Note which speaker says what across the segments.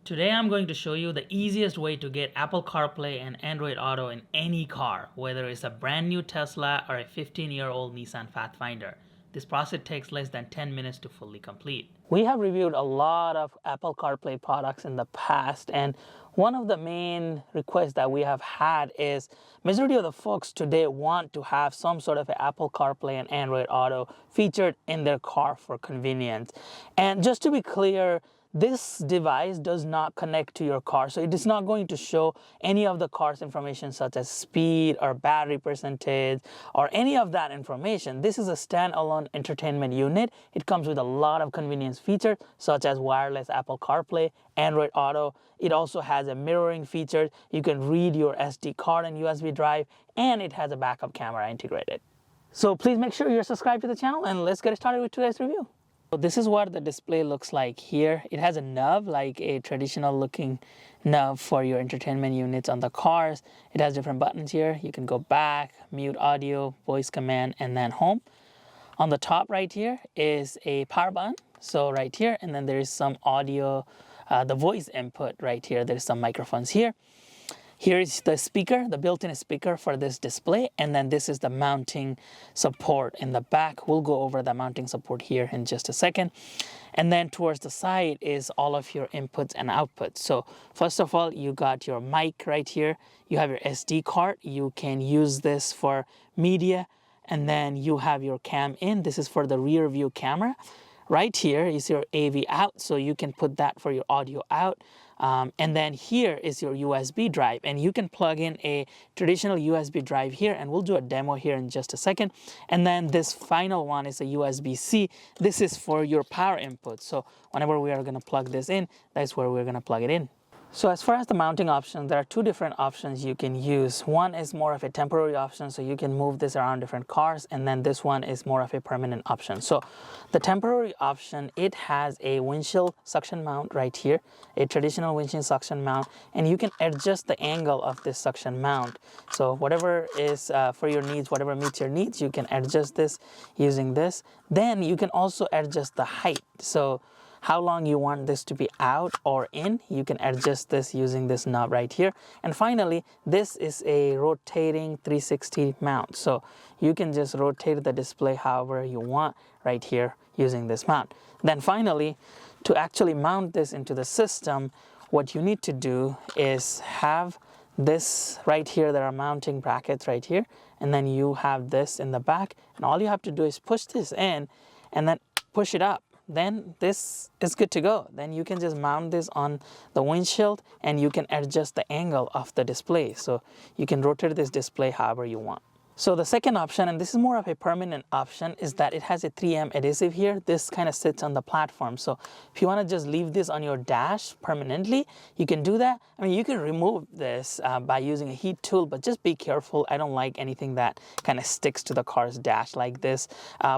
Speaker 1: Today I'm going to show you the easiest way to get Apple CarPlay and Android Auto in any car, whether it's a brand new Tesla or a 15-year-old Nissan Pathfinder. This process takes less than 10 minutes to fully complete. We have reviewed a lot of Apple CarPlay products in the past, and one of the main requests that we have had is majority of the folks today want to have some sort of Apple CarPlay and Android Auto featured in their car for convenience. And just to be clear, this device does not connect to your car, so it is not going to show any of the car's information such as speed or battery percentage or any of that information. This is a standalone entertainment unit. It comes with a lot of convenience features such as wireless Apple CarPlay, Android Auto. It also has a mirroring feature. You can read your SD card and USB drive, and it has a backup camera integrated. So please make sure you're subscribed to the channel, and let's get started with today's review. So this is what the display looks like here. It has a knob, like a traditional looking knob for your entertainment units on the cars. It has different buttons here. You can go back, mute audio, voice command, and then home. On the top right here is a power button. So right here, and then there is some audio, the voice input right here. There's some microphones here. Here is the speaker, the built-in speaker for this display, and then this is the mounting support in the back. We'll go over the mounting support here in just a second. And then towards the side is all of your inputs and outputs. So first of all, you got your mic right here. You have your SD card. You can use this for media, and then you have your cam in. This is for the rear view camera. Right here is your AV out, so you can put that for your audio out. And then here is your USB drive, and you can plug in a traditional USB drive here, and we'll do a demo here in just a second. And then this final one is a USB-C. This is for your power input. So whenever we are going to plug this in, that's where we're going to plug it in. So as far as the mounting options, there are two different options you can use. One is more of a temporary option, so you can move this around different cars, and then this one is more of a permanent option. So the temporary option, it has a windshield suction mount right here, a traditional windshield suction mount, and you can adjust the angle of this suction mount. So whatever is for your needs, whatever meets your needs, you can adjust this using this. Then you can also adjust the height. So how long you want this to be out or in, you can adjust this using this knob right here. And finally, this is a rotating 360 mount, so you can just rotate the display however you want right here using this mount. Then finally, to actually mount this into the system, what you need to do is have this right here. There are mounting brackets right here, and then you have this in the back, and all you have to do is push this in and then push it up. Then this is good to go. Then you can just mount this on the windshield, and you can adjust the angle of the display. So you can rotate this display however you want. So the second option, and this is more of a permanent option, is that it has a 3M adhesive here. This kind of sits on the platform. So if you want to just leave this on your dash permanently, you can do that. I mean, you can remove this by using a heat tool, but just be careful. I don't like anything that kind of sticks to the car's dash like this.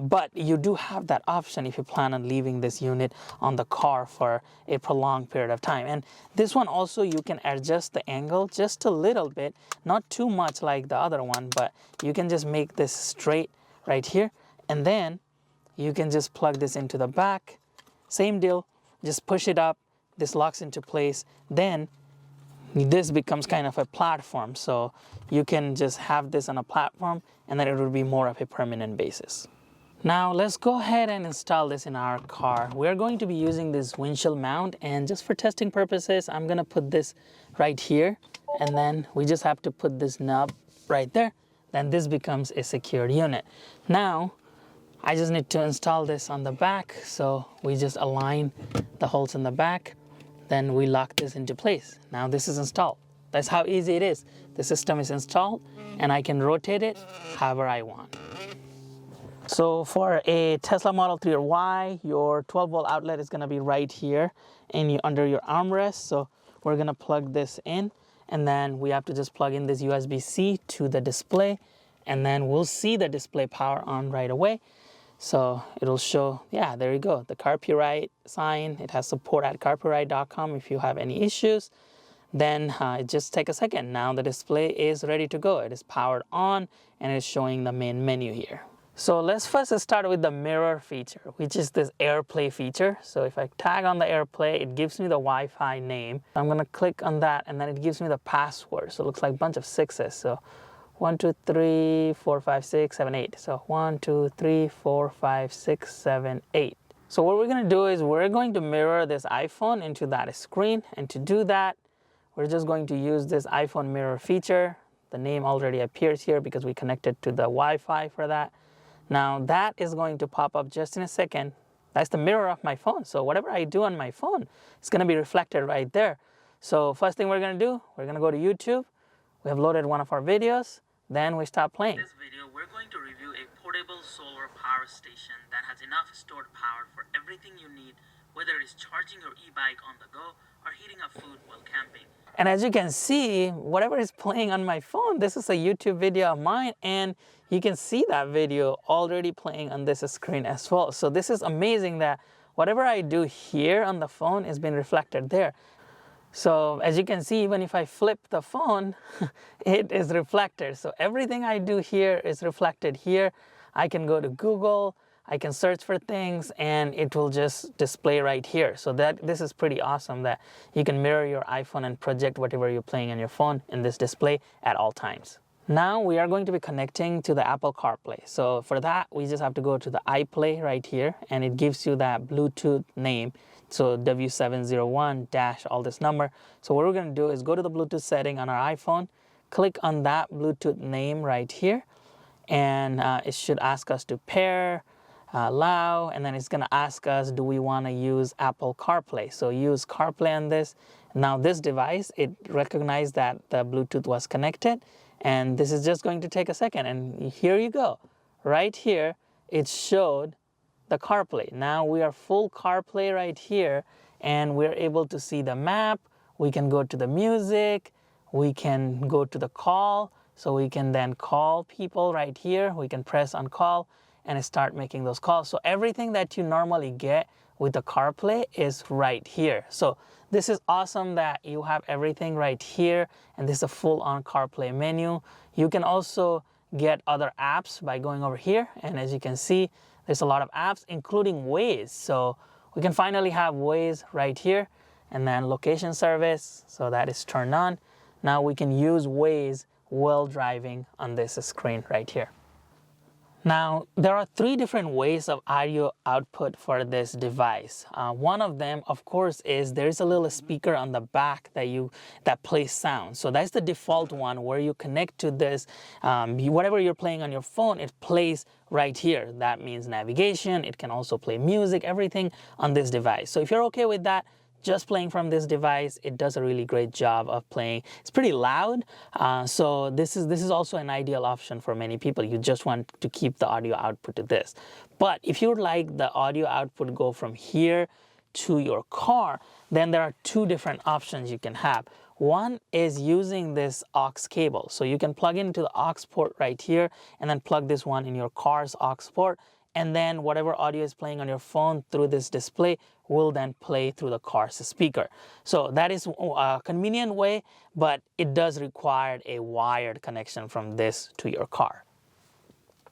Speaker 1: But you do have that option if you plan on leaving this unit on the car for a prolonged period of time. And this one also, you can adjust the angle just a little bit, not too much like the other one, but you can just make this straight right here, and then you can just plug this into the back. Same deal, just push it up, this locks into place. Then this becomes kind of a platform, so you can just have this on a platform, and then it will be more of a permanent basis. Now let's go ahead and install this in our car. We're going to be using this windshield mount, and just for testing purposes, I'm gonna put this right here, and then we just have to put this knob right there. Then this becomes a secured unit. Now, I just need to install this on the back. So we just align the holes in the back. Then we lock this into place. Now this is installed. That's how easy it is. The system is installed, and I can rotate it however I want. So for a Tesla Model 3 or Y, your 12-volt outlet is gonna be right here under your armrest. So we're gonna plug this in. And then we have to just plug in this USB-C to the display, and then we'll see the display power on right away. So it'll show, yeah, there you go, the Carpuride sign. It has support at carpuride.com if you have any issues. Then it just take a second. Now the display is ready to go. It is powered on, and it's showing the main menu here. So let's first start with the mirror feature, which is this AirPlay feature. So if I tag on the AirPlay, it gives me the Wi-Fi name. I'm gonna click on that and then it gives me the password. So it looks like a bunch of sixes. So 1, 2, 3, 4, 5, 6, 7, 8. So 1, 2, 3, 4, 5, 6, 7, 8. So what we're gonna do is we're going to mirror this iPhone into that screen. And to do that, we're just going to use this iPhone mirror feature. The name already appears here because we connected to the Wi-Fi for that. Now that is going to pop up just in a second. That's the mirror of my phone. So whatever I do on my phone, it's gonna be reflected right there. So first thing we're gonna do, we're gonna go to YouTube. We have loaded one of our videos. Then we stop playing. In this video, we're going to review a portable solar power station that has enough stored power for everything you need, whether it is charging your e-bike on the go or heating up food while camping. And as you can see, whatever is playing on my phone, this is a YouTube video of mine, and you can see that video already playing on this screen as well. So this is amazing that whatever I do here on the phone is being reflected there. So as you can see, even if I flip the phone, it is reflected. So everything I do here is reflected here. I can go to Google, I can search for things, and it will just display right here. So this is pretty awesome that you can mirror your iPhone and project whatever you're playing on your phone in this display at all times. Now we are going to be connecting to the Apple Carplay. So for that, we just have to go to the iPlay right here, and it gives you that Bluetooth name. So W701 dash all this number. So what we're going to do is go to the Bluetooth setting on our iPhone, click on that Bluetooth name right here, and it should ask us to pair, allow, and then it's going to ask us, do we want to use Apple CarPlay? So use CarPlay on this. Now this device, it recognized that the Bluetooth was connected, and this is just going to take a second, and here you go. Right here, it showed the CarPlay. Now we are full CarPlay right here, and we're able to see the map. We can go to the music, we can go to the call, so we can then call people right here. We can press on call and start making those calls. So everything that you normally get with the CarPlay is right here. So this is awesome that you have everything right here, and this is a full-on CarPlay menu. You can also get other apps by going over here, and as you can see, there's a lot of apps, including Waze. So we can finally have Waze right here, and then location service, so that is turned on. Now we can use Waze while driving on this screen right here. Now, there are 3 different ways of audio output for this device. One of them, of course, is there's a little speaker on the back that plays sound. So that's the default one where you connect to this. Whatever you're playing on your phone, it plays right here. That means navigation. It can also play music, everything on this device. So if you're okay with that, just playing from this device, it does a really great job of playing. It's pretty loud, so this is also an ideal option for many people. You just want to keep the audio output to this. But if you would like the audio output go from here to your car, then there are 2 different options you can have. One is using this aux cable. So you can plug into the aux port right here, and then plug this one in your car's aux port, and then whatever audio is playing on your phone through this display will then play through the car's speaker. So that is a convenient way, but it does require a wired connection from this to your car.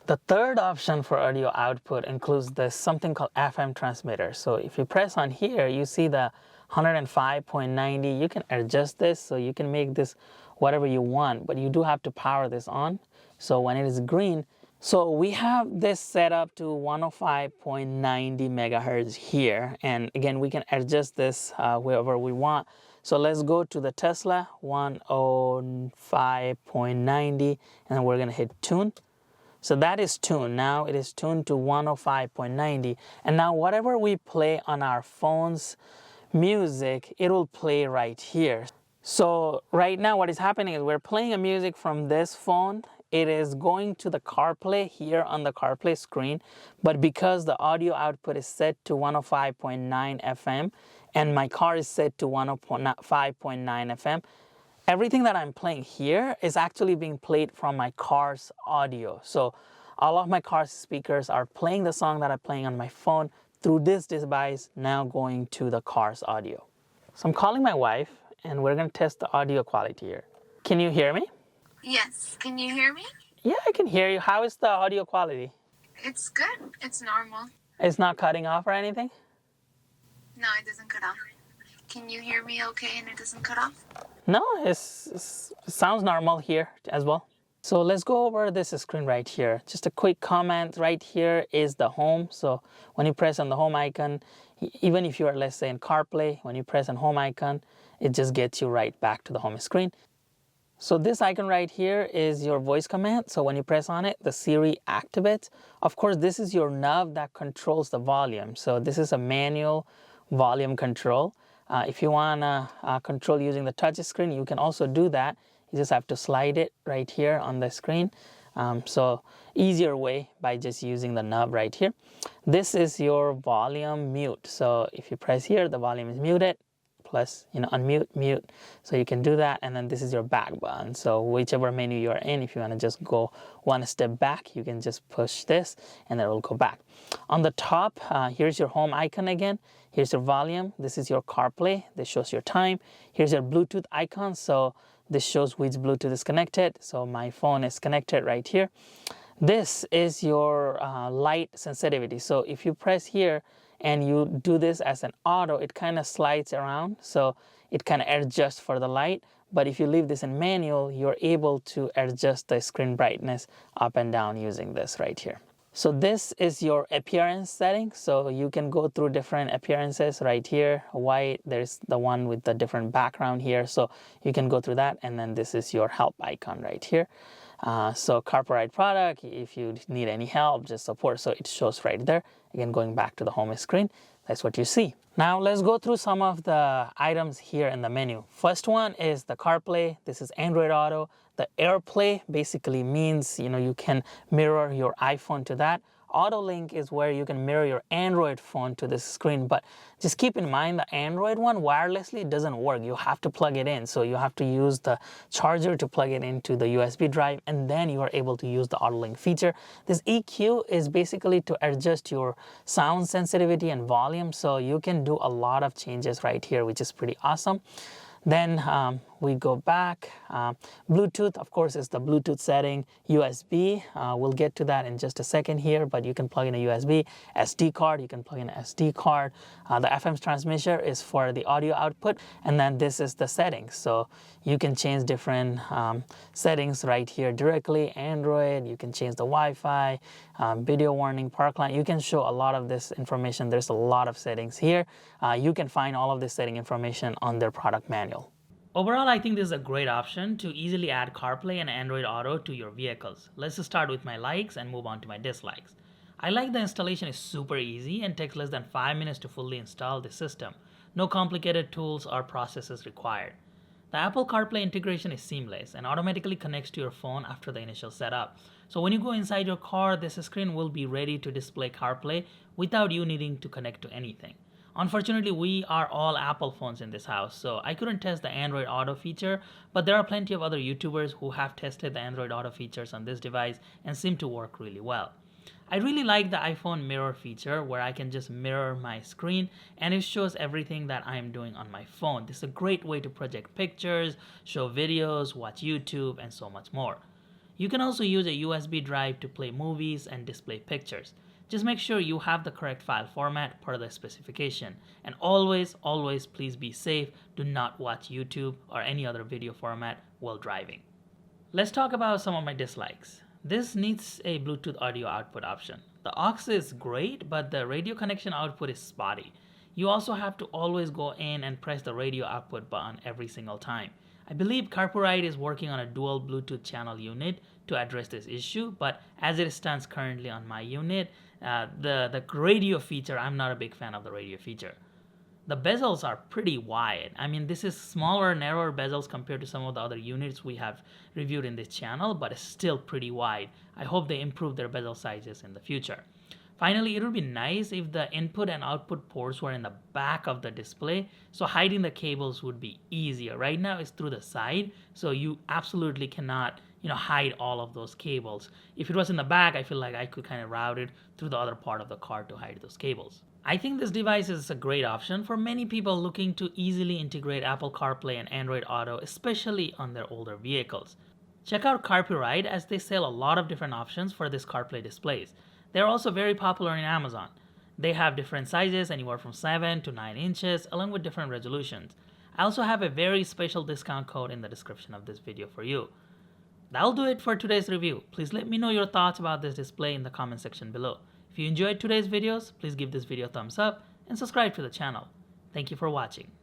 Speaker 1: The third option for audio output includes this something called FM transmitter. So if you press on here, you see the 105.90. You can adjust this, so you can make this whatever you want, but you do have to power this on. So when it is green, so we have this set up to 105.90 megahertz here, and again we can adjust this wherever we want. So let's go to the Tesla 105.90, and we're gonna hit tune. So that is tuned. Now it is tuned to 105.90, and now whatever we play on our phones music, it will play right here. So right now what is happening is we're playing a music from this phone. It is going to the CarPlay here on the CarPlay screen, but because the audio output is set to 105.9 FM and my car is set to 105.9 FM, everything that I'm playing here is actually being played from my car's audio. So all of my car's speakers are playing the song that I'm playing on my phone through this device, now going to the car's audio. So I'm calling my wife, and we're going to test the audio quality here. Can you hear me?
Speaker 2: Yes. Can you hear me?
Speaker 1: Yeah, I can hear you. How is the audio quality?
Speaker 2: It's good. It's normal.
Speaker 1: It's not cutting off or anything?
Speaker 2: No, it doesn't cut off. Can you hear me okay and it doesn't cut off?
Speaker 1: No, it sounds normal here as well. So let's go over this screen right here. Just a quick comment right here is the home. So when you press on the home icon, even if you are, let's say, in CarPlay, when you press on home icon, it just gets you right back to the home screen. So this icon right here is your voice command. So when you press on it, the Siri activates. Of course, this is your knob that controls the volume. So this is a manual volume control. If you want to control using the touch screen, you can also do that. You just have to slide it right here on the screen. So easier way by just using the knob right here. This is your volume mute. So if you press here, the volume is muted. Plus, unmute, mute. So you can do that. And then this is your back button. So whichever menu you're in, if you want to just go one step back, you can just push this and it will go back. On the top, here's your home icon again. Here's your volume. This is your CarPlay. This shows your time. Here's your Bluetooth icon. So this shows which Bluetooth is connected. So my phone is connected right here. This is your light sensitivity. So if you press here and you do this as an auto, it kind of slides around. So it kind of adjusts for the light. But if you leave this in manual, you're able to adjust the screen brightness up and down using this right here. So this is your appearance setting. So you can go through different appearances right here. White, there's the one with the different background here. So you can go through that. And then this is your help icon right here. So Carpuride product, if you need any help, just support. So it shows right there. Again, going back to the home screen, that's what you see. Now let's go through some of the items here in the menu. First one is the CarPlay. This is Android Auto. The AirPlay basically means, you can mirror your iPhone to that. Auto Link is where you can mirror your Android phone to this screen, but just keep in mind the Android one wirelessly doesn't work. You have to plug it in. So you have to use the charger to plug it into the USB drive, and then you are able to use the Auto Link feature. This EQ is basically to adjust your sound sensitivity and volume. So you can do a lot of changes right here, which is pretty awesome. Then we go back. Bluetooth, of course, is the Bluetooth setting. USB, we'll get to that in just a second here, but you can plug in a USB. SD card, you can plug in an SD card. The FM transmitter is for the audio output. And then this is the settings. So you can change different settings right here directly. Android, you can change the Wi-Fi, video warning, park line. You can show a lot of this information. There's a lot of settings here. You can find all of this setting information on their product manual. Overall, I think this is a great option to easily add CarPlay and Android Auto to your vehicles. Let's just start with my likes and move on to my dislikes. I like the installation is super easy and takes less than 5 minutes to fully install the system. No complicated tools or processes required. The Apple CarPlay integration is seamless and automatically connects to your phone after the initial setup. So when you go inside your car, this screen will be ready to display CarPlay without you needing to connect to anything. Unfortunately, we are all Apple phones in this house, so I couldn't test the Android Auto feature, but there are plenty of other YouTubers who have tested the Android Auto features on this device and seem to work really well. I really like the iPhone mirror feature where I can just mirror my screen and it shows everything that I am doing on my phone. This is a great way to project pictures, show videos, watch YouTube, and so much more. You can also use a USB drive to play movies and display pictures. Just make sure you have the correct file format per the specification. And always, always please be safe. Do not watch YouTube or any other video format while driving. Let's talk about some of my dislikes. This needs a Bluetooth audio output option. The aux is great, but the radio connection output is spotty. You also have to always go in and press the radio output button every single time. I believe Carpuride is working on a dual Bluetooth channel unit to address this issue, but as it stands currently on my unit, the radio feature, I'm not a big fan of the radio feature. The bezels are pretty wide. I mean, this is smaller, narrower bezels compared to some of the other units we have reviewed in this channel, but it's still pretty wide. I hope they improve their bezel sizes in the future. Finally, it would be nice if the input and output ports were in the back of the display, so hiding the cables would be easier. Right now it's through the side, so you absolutely cannot hide all of those cables. If it was in the back, I feel like I could kind of route it through the other part of the car to hide those cables. I think this device is a great option for many people looking to easily integrate Apple CarPlay and Android Auto, especially on their older vehicles. Check out Carpuride as they sell a lot of different options for this CarPlay displays. They're also very popular in Amazon. They have different sizes, anywhere from 7 to 9 inches, along with different resolutions. I also have a very special discount code in the description of this video for you. That'll do it for today's review. Please let me know your thoughts about this display in the comment section below. If you enjoyed today's videos, please give this video a thumbs up and subscribe to the channel. Thank you for watching.